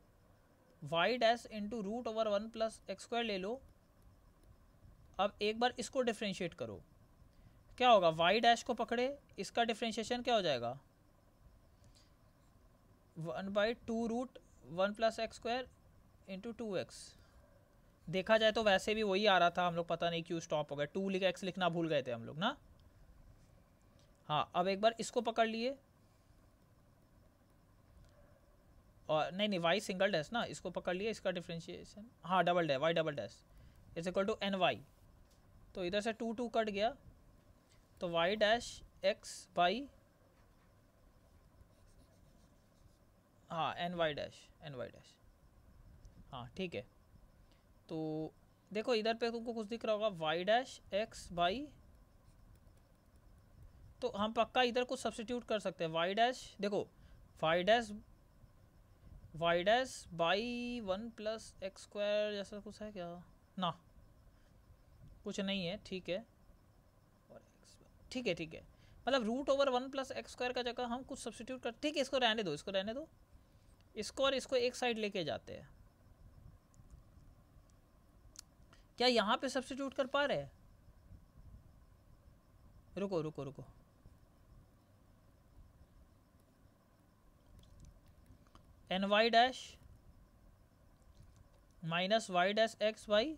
y dash into root over 1 plus x square ले लो। अब एक बार इसको डिफ्रेंशिएट करो, क्या होगा, वाई डैश को पकड़े, इसका डिफ्रेंशिएशन क्या हो जाएगा, 1/2 root 1 plus x square into 2x। देखा जाए तो वैसे भी वही आ रहा था, हम लोग पता नहीं क्यों स्टॉप हो गए, 2 लिखा x लिखना भूल गए थे हम लोग ना। हाँ अब एक बार इसको पकड़ लिए, और नहीं वाई सिंगल डैश ना, इसको पकड़ लिए, इसका डिफ्रेंशिएशन हाँ double dash, y double dash is equal to n y, तो इधर से 2 कट गया, तो वाई डैश एक्स बाई हाँ एन वाई डैश, हाँ ठीक है। तो देखो इधर पे तुमको कुछ दिख रहा होगा, वाई डैश एक्स बाई, तो हम पक्का इधर कुछ सब्सटीट्यूट कर सकते हैं, वाई डैश देखो y dash by 1 plus x square जैसा कुछ है क्या ना, कुछ नहीं है, ठीक है, और ठीक है, मतलब root over 1 plus x square का जगह हम कुछ सब्सटीट्यूट कर, ठीक है इसको रहने दो, इसको और इसको एक साइड लेके जाते हैं, क्या यहाँ पे सब्स्टिट्यूट कर पा रहे? रुको रुको रुको, n y dash minus y dash x y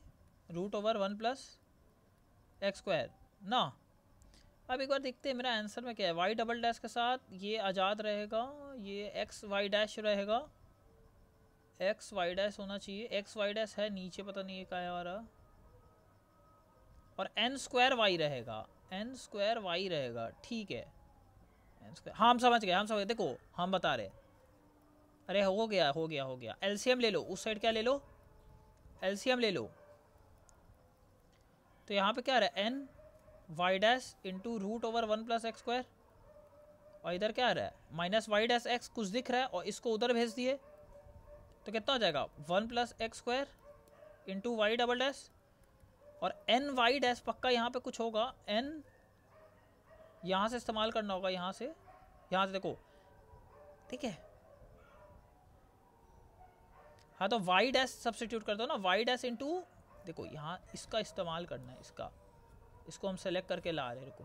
root over 1 plus x square ना। अब एक बार देखते हैं मेरा आंसर में क्या है। वाई डबल डैश के साथ ये आज़ाद रहेगा, ये एक्स वाई डैश रहेगा, एक्स वाई डैश होना चाहिए, एक्स वाई डैश है नीचे, पता नहीं ये क्या है हमारा, और एन स्क्वायर वाई रहेगा, एन स्क्वायर वाई रहेगा, ठीक है एन स्क्वायर। हाँ हम समझ गए, हम समझ गए, देखो हम बता रहे, अरे हो गया हो गया हो गया। एलसीएम ले लो, उस साइड क्या ले लो, एलसीएम ले लो। तो यहाँ पे क्या रहा है, n y dash into root over 1 plus x square, और इधर क्या आ रहा है माइनस वाई डैश एक्स, कुछ दिख रहा है और इसको उधर भेज दिए तो कितना हो जाएगा 1 plus x square into y double dash, और एन वाई डैश पक्का यहाँ पे कुछ होगा, एन यहाँ से इस्तेमाल करना होगा, यहाँ से देखो, ठीक है। हाँ तो वाई डैश सब्स्टिट्यूट कर दो ना, वाई डैश इंटू, देखो यहाँ इसका इस्तेमाल करना है, इसको हम सेलेक्ट करके ला रहे हैं, रुको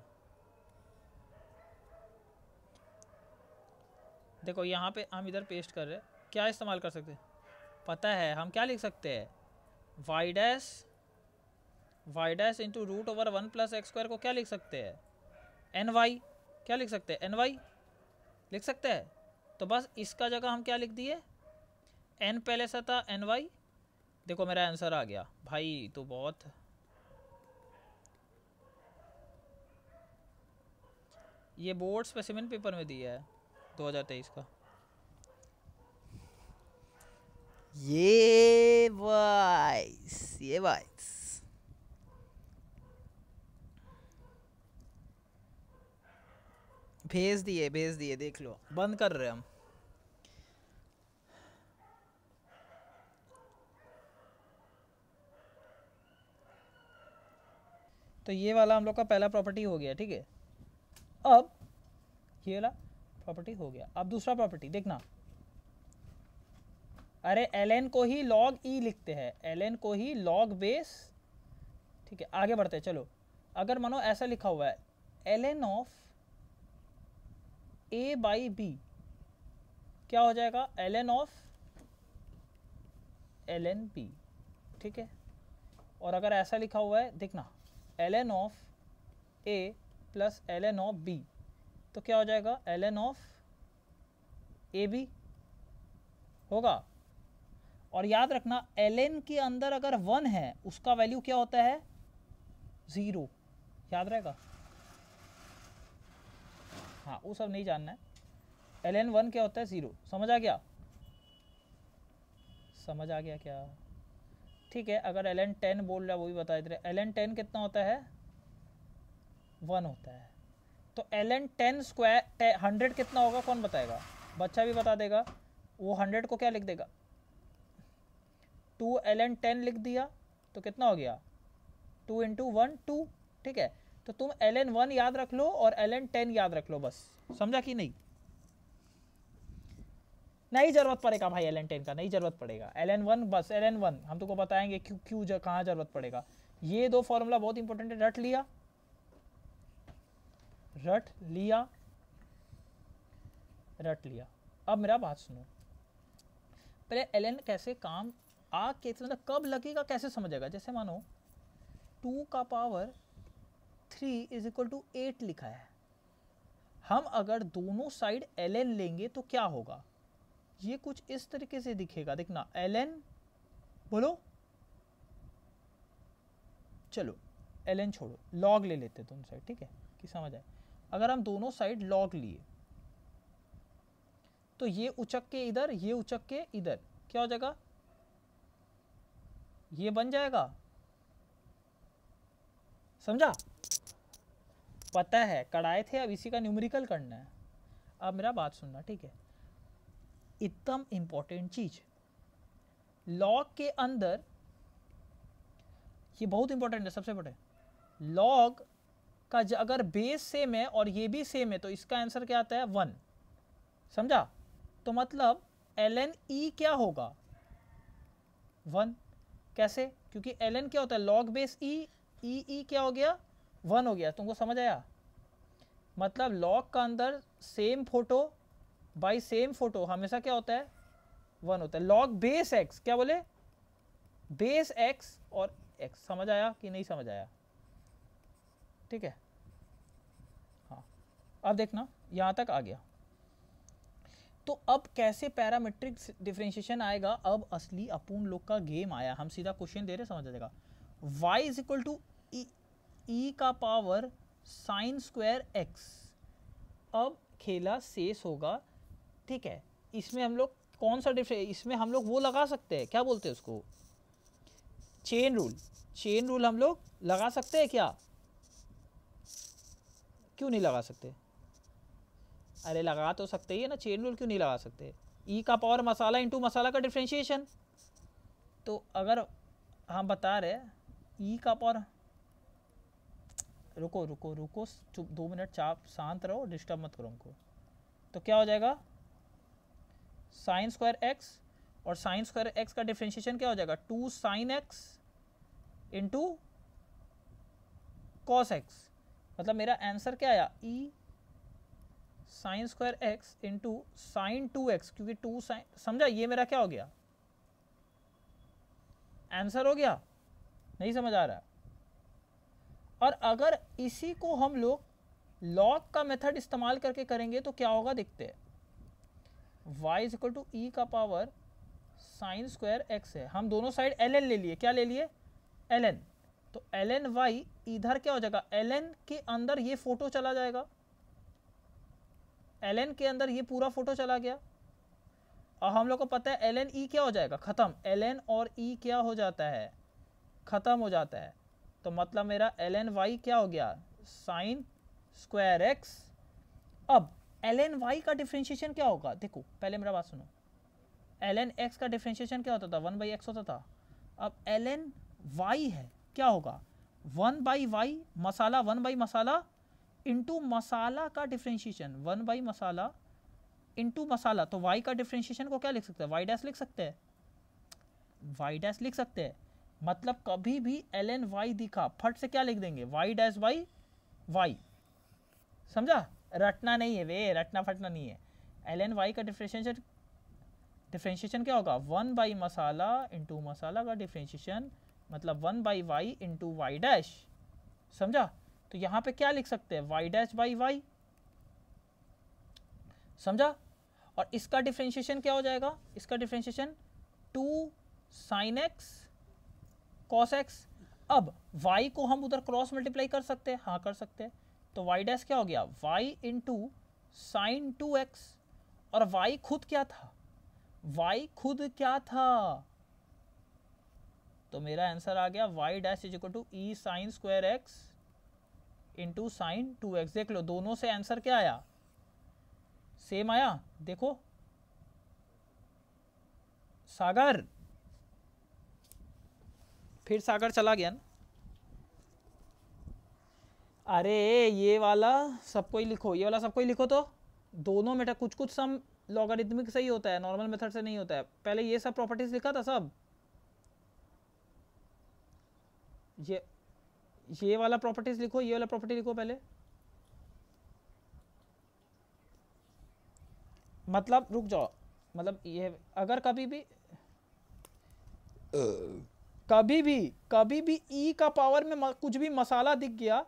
देखो यहाँ पे हम इधर पेस्ट कर रहे हैं, क्या इस्तेमाल कर सकते हैं पता है, हम क्या लिख सकते हैं, y dash into root over 1 plus x square को क्या लिख सकते हैं, एन वाई, क्या लिख सकते हैं, एन वाई लिख सकते हैं। तो बस इसका जगह हम क्या लिख दिए, एन पहले से था एन वाई, देखो मेरा आंसर आ गया भाई। तो बहुत ये बोर्ड स्पेसिमेन पेपर में दिया है 2023 का। ये वाइस भेज दिए, देख लो, बंद कर रहे हम। तो ये वाला हम लोग का पहला प्रॉपर्टी हो गया, ठीक है। अब ये वाला प्रॉपर्टी हो गया, अब दूसरा प्रॉपर्टी देखना, अरे ln को ही log e लिखते हैं, ln को ही log बेस, ठीक है। आगे बढ़ते हैं, चलो अगर मानो ऐसा लिखा हुआ है ln of a by b, क्या हो जाएगा ln ऑफ ln b, ठीक है। और अगर ऐसा लिखा हुआ है देखना ln of a plus ln of b, तो क्या हो जाएगा ln ऑफ ए बी होगा। और याद रखना ln के अंदर अगर 1 है उसका वैल्यू क्या होता है 0, याद रहेगा। हाँ वो सब नहीं जानना है, ln 1 क्या होता है 0, समझ आ गया, समझ आ गया क्या, ठीक है। अगर ln 10 बोल रहा है वो भी बता दे रहे, ln 10 कितना होता है 1 होता है। तो ln 10 स्क्वायर 100 कितना होगा कौन बताएगा, बच्चा भी बता देगा, वो 100 को क्या लिख देगा 2 ln 10 लिख दिया, तो कितना हो गया 2 इंटू 1 2, ठीक है। तो तुम ln 1 याद रख लो और ln 10 याद रख लो, बस समझा कि नहीं, नहीं जरूरत पड़ेगा भाई ln 10 का, नहीं जरूरत पड़ेगा, ln 1 बस, ln 1 हम तुमको बताएंगे क्यों कहाँ जरूरत पड़ेगा। ये दो फॉर्मूला बहुत इंपॉर्टेंट है, रट लिया। अब मेरा बात सुनो, पहले ln कैसे काम कैसे मतलब कब लगेगा कैसे समझेगा। जैसे मानो 2 का पावर 3 इज इक्वल टू 8 लिखा है, हम अगर दोनों साइड ln लेंगे तो क्या होगा, ये कुछ इस तरीके से दिखेगा, देखना ln, बोलो चलो ln छोड़ो, log ले लेते दोनों साइड, ठीक है कि समझ आए। अगर हम दोनों साइड log लिए तो ये उचक के इधर, ये उचक के इधर, क्या हो जाएगा, ये बन जाएगा, समझा, पता है कराए थे, अब इसी का न्यूमेरिकल करना है। अब मेरा बात सुनना, ठीक है, एकदम इंपॉर्टेंट चीज, लॉग के अंदर ये बहुत इंपॉर्टेंट है, सबसे बड़े लॉग का अगर बेस सेम है और ये भी सेम है तो इसका आंसर क्या आता है 1, समझा। तो मतलब ln e क्या होगा 1, कैसे? क्योंकि ln क्या होता है, log बेस e क्या हो गया, 1 हो गया। तुमको समझ आया? मतलब log का अंदर same photo by same photo हमेशा क्या होता है, 1 होता है। log बेस x, क्या बोले, बेस x और x। समझ आया कि नहीं समझ आया? ठीक है, हाँ अब देखना यहाँ तक आ गया। तो अब कैसे पैरामेट्रिक डिफरेंशिएशन आएगा, अब असली अपूर्ण लोग का गेम आया। हम सीधा क्वेश्चन दे रहे, समझ आ जाएगा। y is equal to e का पावर साइन स्क्वायर x। अब खेला शेष होगा, ठीक है। इसमें हम लोग कौन सा इसमें हम लोग वो लगा सकते हैं, क्या बोलते हैं उसको, चेन रूल। चेन रूल हम लोग लगा सकते हैं क्या? क्यों नहीं लगा सकते? अरे लगा तो सकते ही है ना, चेन रूल क्यों नहीं लगा सकते? ई का पावर मसाला इंटू मसाला का डिफ्रेंशिएशन। तो अगर हम बता रहे ई का पावर, रुको रुको रुको, चुप 2 मिनट, चाप शांत रहो, डिस्टर्ब मत करो हमको। तो क्या हो जाएगा, साइन स्क्वायर एक्स, और साइन स्क्वायर एक्स का डिफ्रेंशिएशन क्या हो जाएगा, 2 sine x into cos x. मतलब मेरा आंसर क्या आया, e sine square x into sine 2x, क्योंकि 2 साइन, समझा, ये मेरा क्या हो गया, आंसर हो गया। नहीं समझ आ रहा? और अगर इसी को हम लोग लॉग का मेथड इस्तेमाल करके करेंगे तो क्या होगा, देखते हैं। y is equal to e का पावर साइन स्क्वायर एक्स है, हम दोनों साइड ln ले लिए, क्या ले लिए, ln। तो ln y इधर क्या हो जाएगा, ln के अंदर ये फोटो चला जाएगा, ln के अंदर ये पूरा फोटो चला गया। और हम लोग को पता है ln e क्या हो जाएगा, खत्म। ln और e क्या हो जाता है, खत्म हो जाता है। तो मतलब मेरा ln y क्या हो गया, साइन स्क्वायर एक्स। अब ln y का डिफरेंशिएशन क्या होगा, देखो पहले मेरा बात सुनो। ln x का डिफरेंशिएशन क्या होता था, 1/x होता था। अब ln y है, क्या होगा, 1/y मसाला, 1 मसाला इंटू मसाला का डिफरेंशिएशन, 1 मसाला इंटू मसाला। तो y का डिफरेंशिएशन को क्या लिख सकते हैं, y डैश लिख सकते हैं, y डैश लिख सकते हैं। मतलब कभी भी ln y दिखा, फट से क्या लिख देंगे, y डैश बाई y। समझा, रटना नहीं है वे, रटना फटना नहीं है। ln y का डिफरेंशिएशन क्या होगा, 1 मसाला इंटू मसाला का डिफरेंशिएशन, मतलब 1/y इंटू वाई डैश। समझा? तो यहाँ पे क्या लिख सकते हैं, y डैश बाई y। समझा? और इसका डिफरेंशिएशन क्या हो जाएगा, इसका differentiation 2 sine x cos x. अब y को हम उधर क्रॉस मल्टीप्लाई कर सकते हैं, हाँ कर सकते हैं। तो y डैश क्या हो गया, y इंटू साइन 2x। और y खुद क्या था, y खुद क्या था, तो मेरा आंसर आ गया y dash is equal to e sine square x into sine 2x। देख लो दोनों से आंसर क्या आया, सेम आया। देखो सागर, फिर सागर चला गया ना। अरे ये वाला सबको ही लिखो, ये वाला सबको ही लिखो। तो दोनों में कुछ कुछ सम लॉगरिथमिक से ही होता है, नॉर्मल मेथड से नहीं होता है। पहले ये सब प्रॉपर्टीज लिखा था सब, ये वाला प्रॉपर्टीज लिखो, ये वाला प्रॉपर्टी लिखो पहले। मतलब रुक जाओ, मतलब ये अगर कभी भी ई का पावर में कुछ भी मसाला दिख गया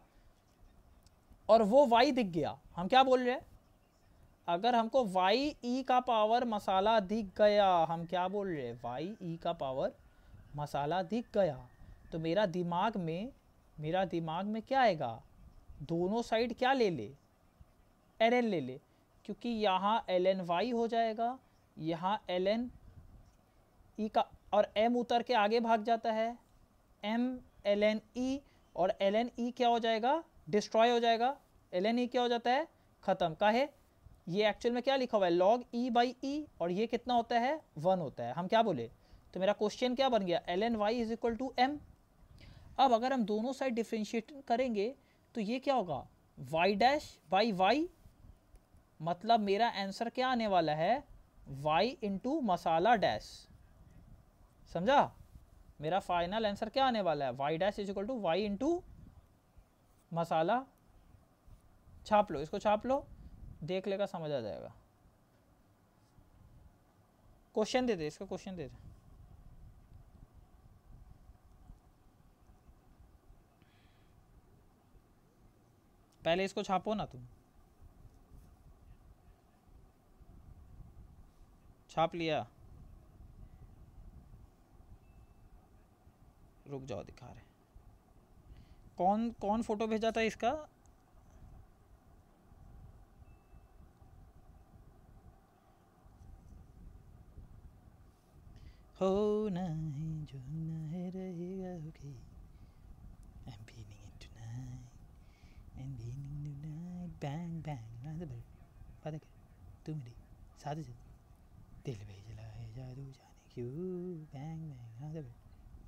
और वो y दिख गया, हम क्या बोल रहे हैं, अगर हमको y e का पावर मसाला दिख गया, हम क्या बोल रहे हैं, y e का पावर मसाला दिख गया, तो मेरा दिमाग में क्या आएगा, दोनों साइड क्या ले ले, ln ले ले। क्योंकि यहाँ ln y हो जाएगा, यहाँ ln e का, और m उतर के आगे भाग जाता है, m ln e, और ln e क्या हो जाएगा, डिस्ट्रॉय हो जाएगा। ln e क्या हो जाता है, खत्म। का है ये एक्चुअल में क्या लिखा हुआ है, log e बाई e, और ये कितना होता है, 1 होता है। हम क्या बोले, तो मेरा क्वेश्चन क्या बन गया, ln y is equal to m। अब अगर हम दोनों साइड डिफ्रेंशिएट करेंगे तो ये क्या होगा, y डैश बाई y। मतलब मेरा आंसर क्या आने वाला है, y इंटू मसाला डैश। समझा? मेरा फाइनल आंसर क्या आने वाला है, y dash is equal to y into मसाला। छाप लो, इसको छाप लो, देख लेगा, समझ आ जाएगा। क्वेश्चन दे दे, इसका क्वेश्चन दे दे। पहले इसको छापो ना तुम। छाप लिया? रुक जाओ, दिखा रहे। कौन कौन फोटो भेजा था इसका? हो ना है जो ना है रहेगा, okay. I'm feeling it tonight, I'm feeling tonight, bang bang, ना दे बे, पता कर, तू मेरी साथ से दिल पे जला है जादू, जाने क्यों, bang bang, ना दे बे,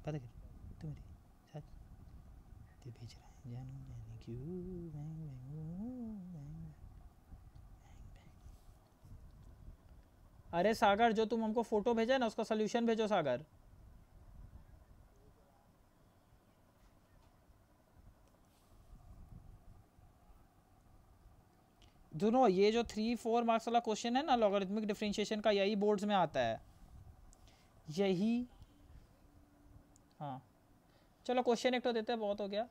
पता कर, तू मेरी साथ दिल पे जला है जानू, जाने क्यों, bang bang, bang bang। अरे सागर, जो तुम हमको फोटो भेजा ना, उसका सोल्यूशन भेजो सागर। दोनों ये जो 3-4 मार्क्स वाला क्वेश्चन है ना लॉगरिथमिक डिफरेंशिएशन का, यही बोर्ड्स में आता है, यही। हाँ चलो क्वेश्चन एक तो देते हैं, बहुत हो गया।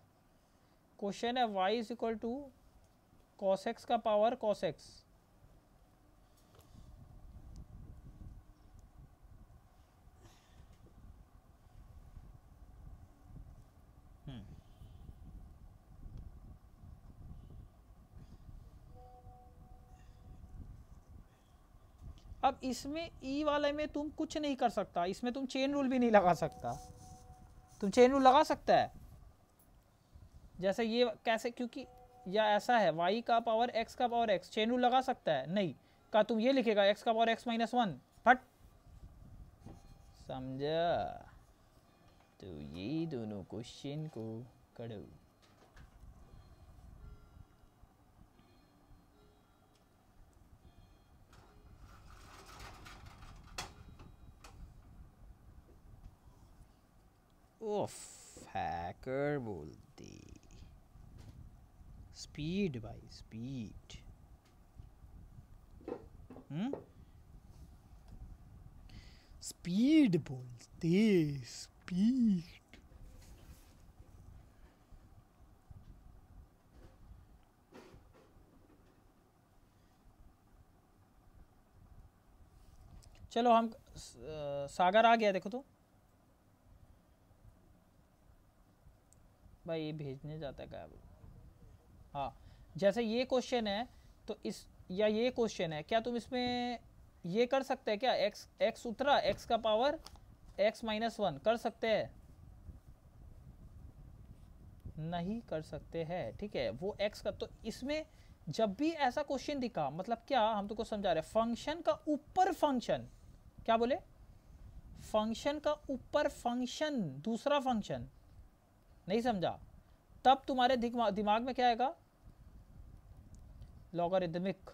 क्वेश्चन है y is equal to cos x का पावर कॉस एक्स। अब इसमें ई वाले में तुम कुछ नहीं कर सकता, इसमें तुम चेन रूल भी नहीं लगा सकता। तुम चेन रूल लगा सकता है, जैसे ये कैसे, क्योंकि या ऐसा है y का पावर x का पावर x, चेन रूल लगा सकता है? नहीं। का तुम ये लिखेगा x का पावर x माइनस 1, फट, समझा? तो ये दोनों क्वेश्चन को करो। ओफ, हैकर बोलते, स्पीड भाई स्पीड। स्पीड बोलते, स्पीड। चलो हम सागर आ गया, देखो तो भाई, ये भेजने जाता है क्या? हाँ, जैसे ये क्वेश्चन है तो इस, या ये क्वेश्चन है, क्या तुम इसमें ये कर सकते हैं क्या, x उतरा, x का पावर x माइनस 1 कर सकते हैं? नहीं कर सकते हैं, ठीक है। वो x का, तो इसमें जब भी ऐसा क्वेश्चन दिखा, मतलब क्या, हम तुमको समझा रहे, फंक्शन का ऊपर फंक्शन, क्या बोले, फंक्शन का ऊपर फंक्शन, दूसरा फंक्शन, नहीं समझा? तब तुम्हारे दिमाग में क्या आएगा, लॉगरिथमिक।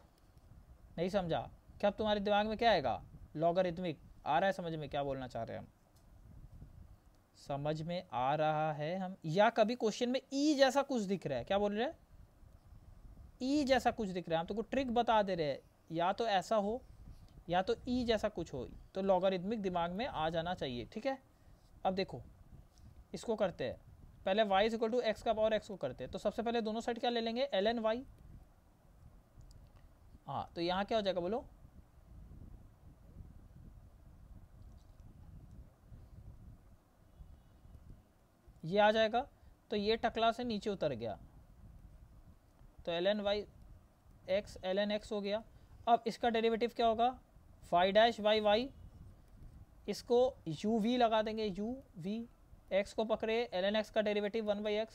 नहीं समझा? क्या तुम्हारे दिमाग में क्या आएगा, लॉगरिथमिक। आ रहा है समझ में क्या बोलना चाह रहे हैं हम? समझ में आ रहा है हम? या कभी क्वेश्चन में ई जैसा कुछ दिख रहा है, क्या बोल रहे हैं, ई जैसा कुछ दिख रहा है, हम तुमको ट्रिक बता दे रहे हैं, या तो ऐसा हो या तो ई जैसा कुछ हो, तो लॉगरिथमिक दिमाग में आ जाना चाहिए, ठीक है। अब देखो इसको करते हैं, पहले y is equal to x का पावर x को करते हैं, तो सबसे पहले दोनों साइड क्या ले लेंगे, ln y। हाँ, तो यहाँ क्या हो जाएगा बोलो, ये आ जाएगा, तो ये टकला से नीचे उतर गया, तो ln y x ln x हो गया। अब इसका डेरिवेटिव क्या होगा, y डैश बाई वाई, इसको u v लगा देंगे, u v, x को पकड़े ln x का derivative 1/x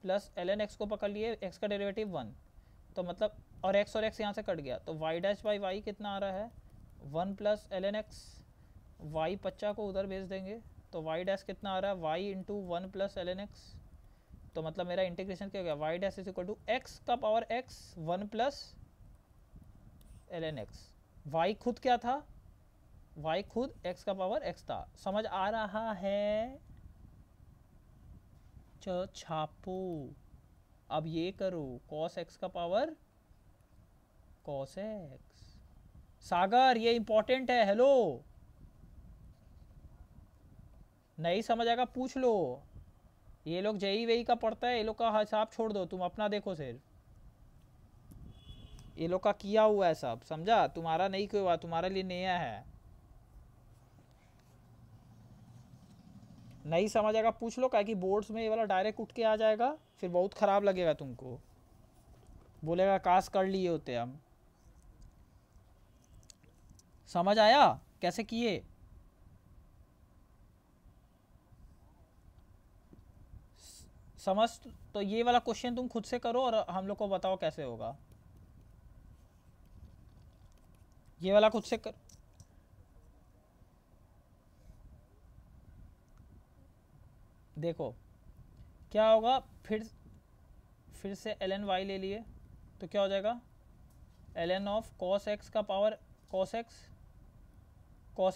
plus ln x को पकड़ लिए x का डेरिवेटिव 1, तो मतलब, और x यहाँ से कट गया, तो y डैश बाई वाई कितना आ रहा है, 1 प्लस ln x, y 50 को उधर भेज देंगे, तो y डैश कितना आ रहा है, y into 1 plus ln x, तो मतलब मेरा इंटीग्रेशन क्या हो गया, y dash is equal to x का power x 1 plus ln x। y खुद क्या था, y खुद x का पावर x था। समझ आ रहा है? छापो। अब ये करो, cos x का पावर cos x। सागर ये इंपॉर्टेंट है। हेलो, नहीं समझ आएगा पूछ लो। ये लोग जेई वेई का पढ़ता है, ये लोग का हिसाब छोड़ दो, तुम अपना देखो सिर्फ। ये लोग का किया हुआ है सब, समझा? तुम्हारा नहीं किया हुआ, तुम्हारे लिए नया है। नहीं समझ आएगा पूछ लो, क्या कि बोर्ड्स में ये वाला डायरेक्ट उठ के आ जाएगा, फिर बहुत ख़राब लगेगा तुमको, बोलेगा काश कर लिए होते हम। समझ आया कैसे किए? समझ? तो ये वाला क्वेश्चन तुम खुद से करो और हम लोग को बताओ कैसे होगा। ये वाला खुद से कर। देखो क्या होगा, फिर से ln y ले लिए तो क्या हो जाएगा, ln ऑफ cos x का पावर cos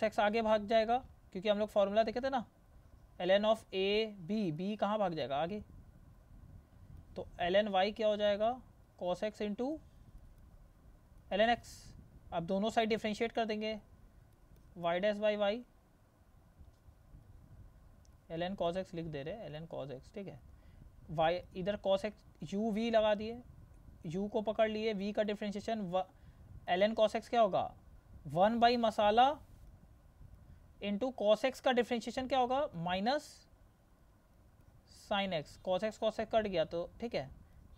x आगे भाग जाएगा, क्योंकि हम लोग फॉर्मूला देखे थे ना, ln ऑफ a b कहाँ भाग जाएगा आगे, तो ln y क्या हो जाएगा, cos x इंटू ln x। अब दोनों साइड डिफ्रेंशिएट कर देंगे, y dash by y, ln cos x लिख दे रहे, ln cos x, ठीक है। y इधर cos x u v लगा दिए, u को पकड़ लिए, v का डिफ्रेंशिएशन ln cos x क्या होगा, 1 by masala into cos x का डिफ्रेंशिएशन क्या होगा, minus sine x, cos x cut गया तो ठीक है,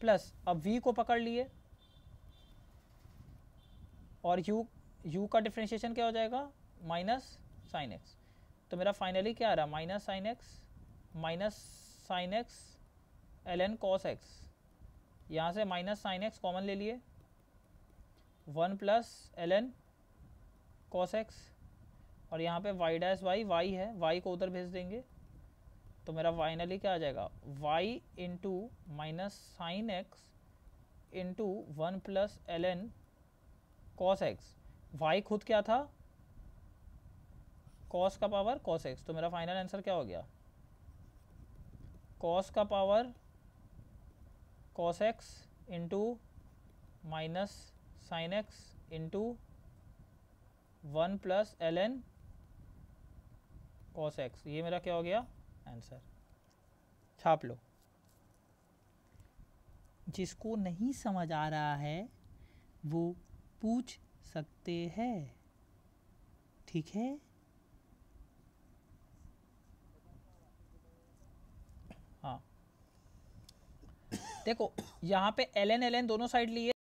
प्लस अब v को पकड़ लिए और u का डिफ्रेंशिएशन क्या हो जाएगा, माइनस साइन एक्स। तो मेरा फाइनली क्या आ रहा, minus sine x ln cos x, यहाँ से माइनस साइन एक्स कॉमन ले लिए, 1 प्लस ln cos x, और यहाँ पे y डैश y है, y को उधर भेज देंगे, तो मेरा फाइनली क्या आ जाएगा, y into minus sign x into 1 plus ln cos x। y खुद क्या था, cos का पावर cos x, तो मेरा फाइनल आंसर क्या हो गया, cos का power cos x into minus sign x into 1 plus ln cos x। ये मेरा क्या हो गया आंसर, छाप लो। जिसको नहीं समझ आ रहा है वो पूछ सकते हैं, ठीक है? हाँ देखो यहाँ पे ln दोनों साइड लिए